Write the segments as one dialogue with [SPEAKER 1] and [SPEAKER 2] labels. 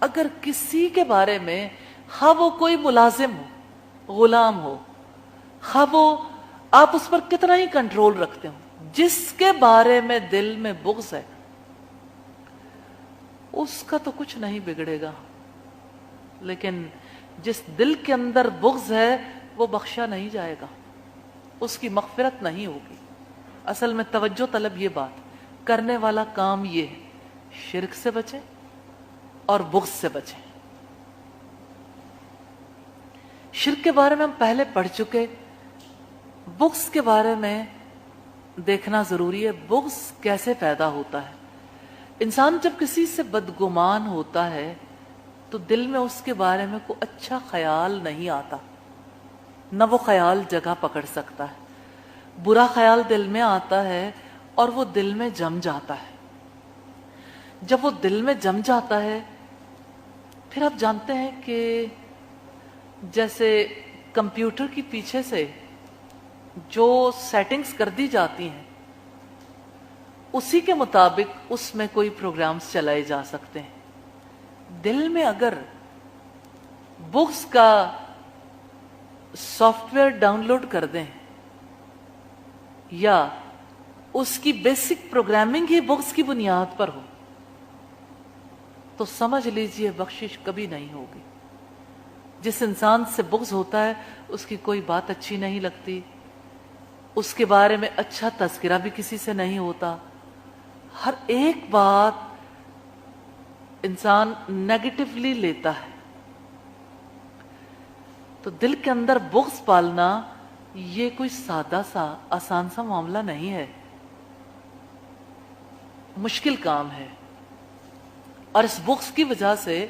[SPEAKER 1] اگر کسی کے بارے میں خواہ وہ کوئی ملازم ہو، غلام ہو، خواہ وہ آپ اس پر کتنا ہی کنٹرول رکھتے ہو، جس کے بارے میں دل میں بغض ہے اس کا تو کچھ نہیں بگڑے گا، لیکن جس دل کے اندر بغض ہے وہ بخشا نہیں جائے گا، اس کی مغفرت نہیں ہوگی۔ اصل میں توجہ طلب یہ بات کرنے والا کام یہ ہے، شرک سے بچیں اور بغض سے بچیں۔ شرک کے بارے میں ہم پہلے پڑھ چکے، بغض کے بارے میں دیکھنا ضروری ہے۔ بغض کیسے پیدا ہوتا ہے؟ انسان جب کسی سے بدگمان ہوتا ہے تو دل میں اس کے بارے میں کوئی اچھا خیال نہیں آتا، نہ وہ خیال جگہ پکڑ سکتا ہے۔ برا خیال دل میں آتا ہے اور وہ دل میں جم جاتا ہے۔ جب وہ دل میں جم جاتا ہے پھر آپ جانتے ہیں کہ جیسے کمپیوٹر کی پیچھے سے جو سیٹنگز کر دی جاتی ہیں اسی کے مطابق اس میں کوئی پروگرامز چلائے جا سکتے ہیں۔ دل میں اگر بغض کا سافٹ ویئر ڈاؤن لوڈ کر دیں یا اس کی بیسک پروگرامنگ ہی بغض کی بنیاد پر ہو تو سمجھ لیجئے بخشش کبھی نہیں ہوگی۔ جس انسان سے بغض ہوتا ہے اس کی کوئی بات اچھی نہیں لگتی، اس کے بارے میں اچھا تذکرہ بھی کسی سے نہیں ہوتا، ہر ایک بات انسان نیگیٹیولی لیتا ہے۔ تو دل کے اندر بغض پالنا یہ کوئی سادہ سا آسان سا معاملہ نہیں ہے، مشکل کام ہے۔ اور اس بغض کی وجہ سے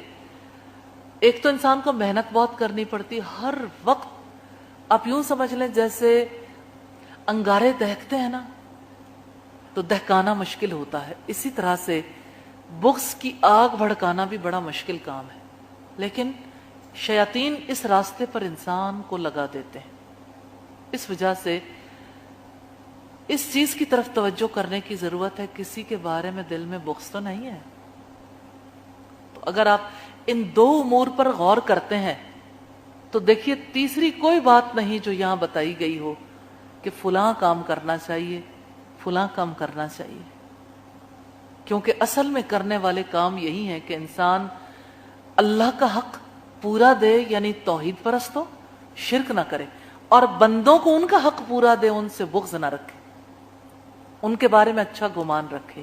[SPEAKER 1] ایک تو انسان کو محنت بہت کرنی پڑتی، ہر وقت آپ یوں سمجھ لیں جیسے انگارے دہکتے ہیں نا تو دہکانا مشکل ہوتا ہے، اسی طرح سے بغض کی آگ بھڑکانا بھی بڑا مشکل کام ہے، لیکن شیاطین اس راستے پر انسان کو لگا دیتے ہیں۔ اس وجہ سے اس چیز کی طرف توجہ کرنے کی ضرورت ہے، کسی کے بارے میں دل میں بغض تو نہیں ہے۔ تو اگر آپ ان دو امور پر غور کرتے ہیں تو دیکھیے تیسری کوئی بات نہیں جو یہاں بتائی گئی ہو کہ فلاں کام کرنا چاہیے، فلاں کام کرنا چاہیے، کیونکہ اصل میں کرنے والے کام یہی ہیں کہ انسان اللہ کا حق پورا دے، یعنی توحید پرست ہو، شرک نہ کرے، اور بندوں کو ان کا حق پورا دے، ان سے بغض نہ رکھے، ان کے بارے میں اچھا گمان رکھے،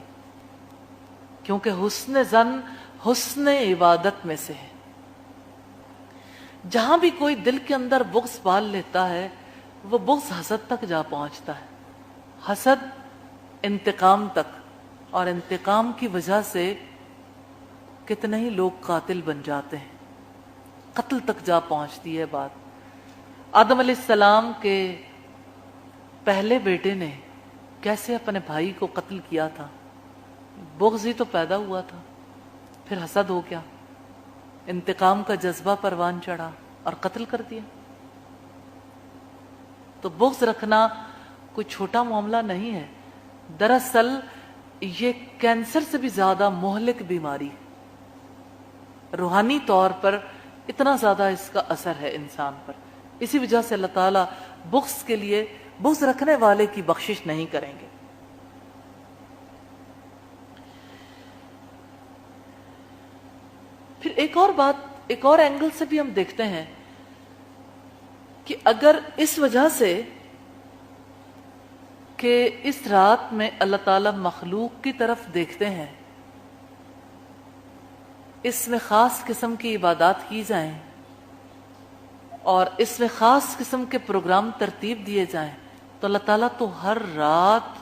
[SPEAKER 1] کیونکہ حسن ظن حسن عبادت میں سے ہے۔ جہاں بھی کوئی دل کے اندر بغض پال لیتا ہے وہ بغض حسد تک جا پہنچتا ہے، حسد انتقام تک، اور انتقام کی وجہ سے کتنے ہی لوگ قاتل بن جاتے ہیں، قتل تک جا پہنچتی ہے بات۔ آدم علیہ السلام کے پہلے بیٹے نے کیسے اپنے بھائی کو قتل کیا تھا؟ بغض ہی تو پیدا ہوا تھا، پھر حسد ہو گیا، انتقام کا جذبہ پروان چڑھا اور قتل کر دیا۔ تو بغض رکھنا کوئی چھوٹا معاملہ نہیں ہے، دراصل یہ کینسر سے بھی زیادہ مہلک بیماری، روحانی طور پر اتنا زیادہ اس کا اثر ہے انسان پر۔ اسی وجہ سے اللہ تعالیٰ بغض کے لیے بغض رکھنے والے کی بخشش نہیں کریں گے۔ پھر ایک اور بات، ایک اور اینگل سے بھی ہم دیکھتے ہیں کہ اگر اس وجہ سے کہ اس رات میں اللہ تعالیٰ مخلوق کی طرف دیکھتے ہیں، اس میں خاص قسم کی عبادات کی جائیں اور اس میں خاص قسم کے پروگرام ترتیب دیے جائیں، تو اللہ تعالیٰ تو ہر رات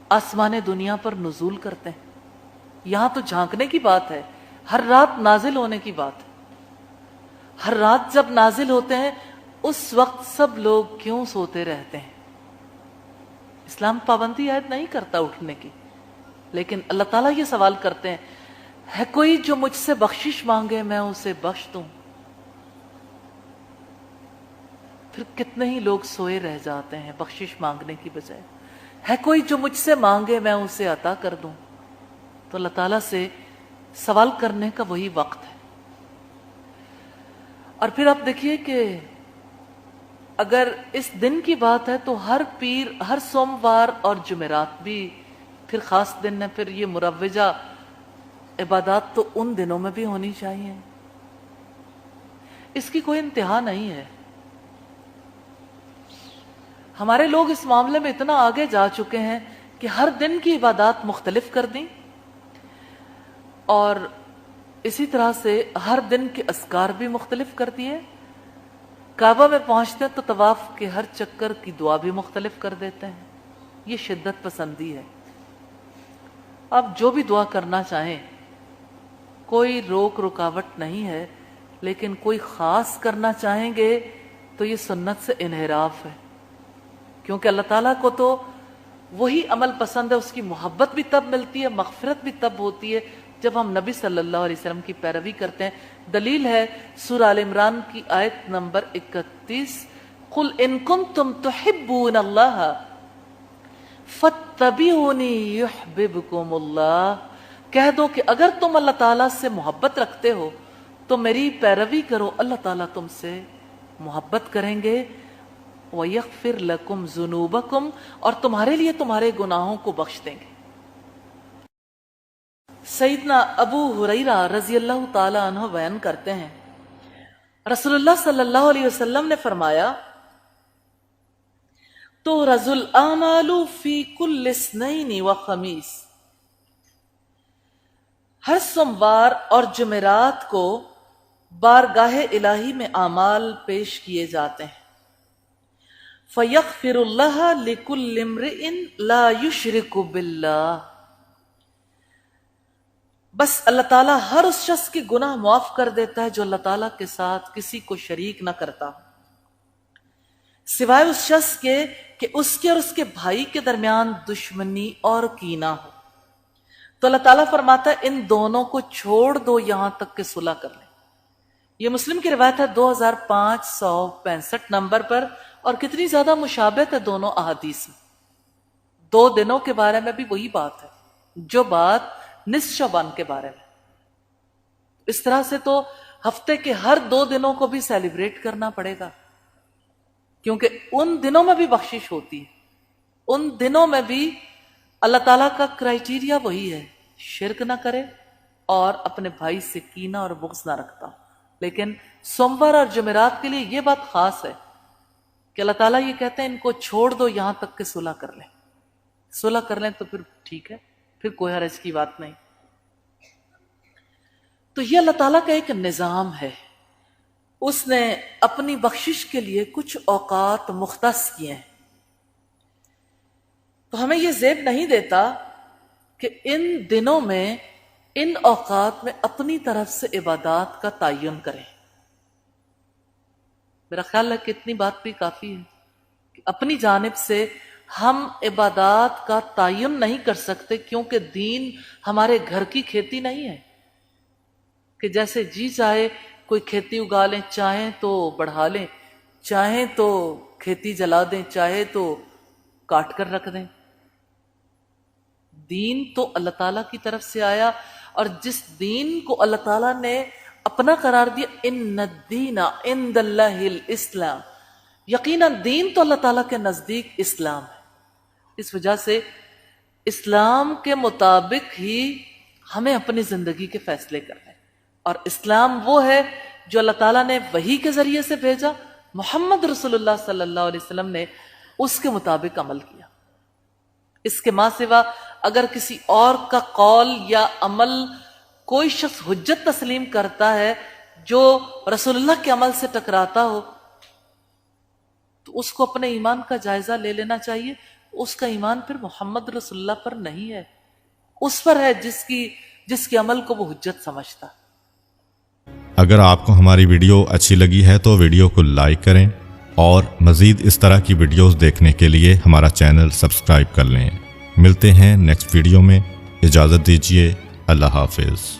[SPEAKER 1] آسمان دنیا پر نزول کرتے ہیں۔ یہاں تو جھانکنے کی بات ہے، ہر رات نازل ہونے کی بات ہے۔ ہر رات جب نازل ہوتے ہیں اس وقت سب لوگ کیوں سوتے رہتے ہیں؟ اسلام پابندی عائد نہیں کرتا اٹھنے کی، لیکن اللہ تعالیٰ یہ سوال کرتے ہیں، ہے کوئی جو مجھ سے بخشش مانگے میں اسے بخش دوں؟ پھر کتنے ہی لوگ سوئے رہ جاتے ہیں بخشش مانگنے کی بجائے۔ ہے کوئی جو مجھ سے مانگے میں اسے عطا کر دوں؟ تو اللہ تعالیٰ سے سوال کرنے کا وہی وقت ہے۔ اور پھر آپ دیکھیے کہ اگر اس دن کی بات ہے تو ہر پیر، ہر سوموار اور جمعرات بھی پھر خاص دن ہے، پھر یہ مروجہ عبادات تو ان دنوں میں بھی ہونی چاہیے، اس کی کوئی انتہا نہیں ہے۔ ہمارے لوگ اس معاملے میں اتنا آگے جا چکے ہیں کہ ہر دن کی عبادات مختلف کر دیں، اور اسی طرح سے ہر دن کے اذکار بھی مختلف کر دیے۔ کعبہ میں پہنچتے ہیں تو طواف کے ہر چکر کی دعا بھی مختلف کر دیتے ہیں۔ یہ شدت پسندی ہے۔ آپ جو بھی دعا کرنا چاہیں، کوئی روک رکاوٹ نہیں ہے، لیکن کوئی خاص کرنا چاہیں گے تو یہ سنت سے انحراف ہے، کیونکہ اللہ تعالیٰ کو تو وہی عمل پسند ہے، اس کی محبت بھی تب ملتی ہے، مغفرت بھی تب ہوتی ہے جب ہم نبی صلی اللہ علیہ وسلم کی پیروی کرتے ہیں۔ دلیل ہے سورہ آل عمران کی آیت نمبر 31، قُلْ إِن كُنتُمْ تُحِبُّونَ اللَّهَ فَاتَّبِعُونِي يُحْبِبْكُمُ اللَّهُ، کہہ دو کہ اگر تم اللہ تعالیٰ سے محبت رکھتے ہو تو میری پیروی کرو، اللہ تعالیٰ تم سے محبت کریں گے، وَيَغْفِرْ لَكُمْ ذُنُوبَكُمْ، اور تمہارے لیے تمہارے گناہوں کو بخش دیں گے۔ سیدنا ابو ہریرہ رضی اللہ تعالی عنہ بیان کرتے ہیں، رسول اللہ صلی اللہ علیہ وسلم نے فرمایا، تُعْرَضُ الْأَعْمَالُ فِي كُلِّ اثْنَيْنِ وَخَمِيسٍ، ہر سوموار اور جمعرات کو بارگاہ الہی میں اعمال پیش کیے جاتے ہیں۔ فَيَغْفِرُ اللَّهَ لِكُلِّ امْرِئٍ لَا يُشْرِكُ بِاللَّهِ، بس اللہ تعالیٰ ہر اس شخص کی گناہ معاف کر دیتا ہے جو اللہ تعالیٰ کے ساتھ کسی کو شریک نہ کرتا، سوائے اس شخص کے کہ اس کے اور اس کے بھائی کے درمیان دشمنی اور کینہ ہو، تو اللہ تعالیٰ فرماتا ہے ان دونوں کو چھوڑ دو یہاں تک کہ صلح کر لیں۔ یہ مسلم کی روایت ہے 2565 نمبر پر، اور کتنی زیادہ مشابہت ہے دونوں احادیث میں۔ 2 دنوں کے بارے میں بھی وہی بات ہے جو بات نصف شعبان کے بارے میں۔ اس طرح سے تو ہفتے کے ہر 2 دنوں کو بھی سیلیبریٹ کرنا پڑے گا، کیونکہ ان دنوں میں بھی بخشش ہوتی ہے، ان دنوں میں بھی اللہ تعالیٰ کا کرائیٹیریا وہی ہے، شرک نہ کرے اور اپنے بھائی سے کینہ اور بغض نہ رکھتا۔ لیکن سوموار اور جمعرات کے لیے یہ بات خاص ہے کہ اللہ تعالیٰ یہ کہتے ہیں ان کو چھوڑ دو یہاں تک کہ صلح کر لیں۔ صلح کر لیں تو پھر ٹھیک ہے، پھر کوئی حرج کی بات نہیں۔ تو یہ اللہ تعالیٰ کا ایک نظام ہے، اس نے اپنی بخشش کے لیے کچھ اوقات مختص کیے ہیں، تو ہمیں یہ زیب نہیں دیتا کہ ان دنوں میں، ان اوقات میں اپنی طرف سے عبادات کا تعین کریں۔ میرا خیال ہے کہ اتنی بات بھی کافی ہے کہ اپنی جانب سے ہم عبادات کا تعین نہیں کر سکتے، کیونکہ دین ہمارے گھر کی کھیتی نہیں ہے کہ جیسے جی چاہے کوئی کھیتی اگا لیں، چاہیں تو بڑھا لیں، چاہیں تو کھیتی جلا دیں، چاہے تو کاٹ کر رکھ دیں۔ دین تو اللہ تعالیٰ کی طرف سے آیا، اور جس دین کو اللہ تعالیٰ نے اپنا قرار دیا، ان الدین عند اللہ الاسلام، یقیناً دین تو اللہ تعالیٰ کے نزدیک اسلام ہے۔ اس وجہ سے اسلام کے مطابق ہی ہمیں اپنی زندگی کے فیصلے کرنے، اور اسلام وہ ہے جو اللہ تعالیٰ نے وحی کے ذریعے سے بھیجا، محمد رسول اللہ صلی اللہ علیہ وسلم نے اس کے مطابق عمل کیا۔ اس کے ماں سوا اگر کسی اور کا قول یا عمل کوئی شخص حجت تسلیم کرتا ہے جو رسول اللہ کے عمل سے ٹکراتا ہو، تو اس کو اپنے ایمان کا جائزہ لے لینا چاہیے۔ اس کا ایمان پھر محمد رسول اللہ پر نہیں ہے، اس پر ہے جس کے عمل کو وہ حجت سمجھتا۔
[SPEAKER 2] اگر آپ کو ہماری ویڈیو اچھی لگی ہے تو ویڈیو کو لائک کریں، اور مزید اس طرح کی ویڈیوز دیکھنے کے لیے ہمارا چینل سبسکرائب کر لیں۔ ملتے ہیں نیکسٹ ویڈیو میں، اجازت دیجیے، اللہ حافظ۔